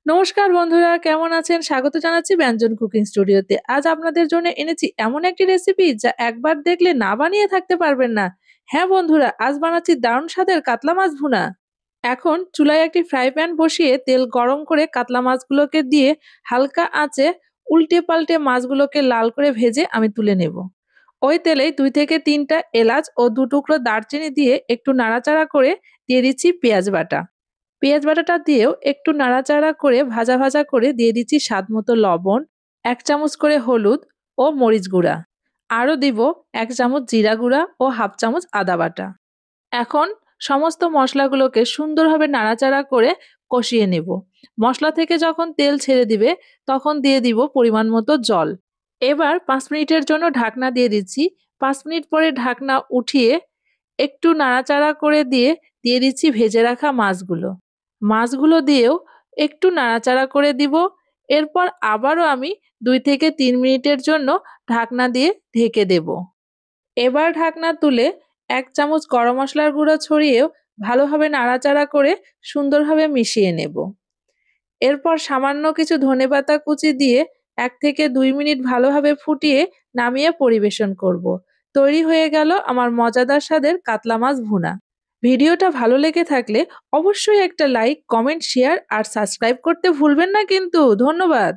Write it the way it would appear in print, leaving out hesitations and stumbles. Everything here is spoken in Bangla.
নমস্কার বন্ধুরা, কেমন আছেন? স্বাগত জানাচ্ছি ব্যঞ্জন কুকিং স্টুডিওতে। আজ আপনাদের জন্য এনেছি এমন একটি রেসিপি যা একবার দেখলে না বানিয়ে থাকতে পারবেন না। হ্যাঁ বন্ধুরা, আজ বানাচ্ছি দারুণ স্বাদের কাতলা মাছ ভুনা। এখন চুলায় একটি ফ্রাই প্যান বসিয়ে তেল গরম করে কাতলা মাছগুলোকে দিয়ে হালকা আঁচে উল্টে পাল্টে মাছগুলোকে লাল করে ভেজে আমি তুলে নেব। ওই তেলেই 2 থেকে 3টা এলাচ ও 2 টুকরো দারচিনি দিয়ে একটু নাড়াচাড়া করে দিয়ে দিচ্ছি পেঁয়াজ বাটা। পেঁয়াজ বাটাটা দিয়েও একটু নাড়াচাড়া করে ভাজা ভাজা করে দিয়ে দিচ্ছি স্বাদমতো লবণ, 1 চামচ করে হলুদ ও মরিচ গুঁড়া। আরও দিব 1 চামচ জিরা গুঁড়া ও 1/2 চামচ আদা বাটা। এখন সমস্ত মশলাগুলোকে সুন্দরভাবে নাড়াচাড়া করে কষিয়ে নেব। মশলা থেকে যখন তেল ছেড়ে দিবে তখন দিয়ে দিব পরিমাণ মতো জল। এবার 5 মিনিটের জন্য ঢাকনা দিয়ে দিচ্ছি। 5 মিনিট পরে ঢাকনা উঠিয়ে একটু নাড়াচাড়া করে দিয়ে দিচ্ছি ভেজে রাখা মাছগুলো। মাছগুলো দিয়েও একটু নাড়াচাড়া করে দিব। এরপর আবারও আমি 2 থেকে 3 মিনিটের জন্য ঢাকনা দিয়ে ঢেকে দেব। এবার ঢাকনা তুলে 1 চামচ গরম মসলার গুঁড়ো ছড়িয়েও ভালোভাবে নাড়াচাড়া করে সুন্দরভাবে মিশিয়ে নেব। এরপর সামান্য কিছু ধনেপাতা কুচি দিয়ে 1 থেকে 2 মিনিট ভালোভাবে ফুটিয়ে নামিয়ে পরিবেশন করব। তৈরি হয়ে গেল আমার মজাদার স্বাদের কাতলা মাছ ভুনা। ভিডিওটা ভালো লেগে থাকলে অবশ্যই একটা লাইক, কমেন্ট, শেয়ার আর সাবস্ক্রাইব করতে ভুলবেন না কিন্তু। ধন্যবাদ।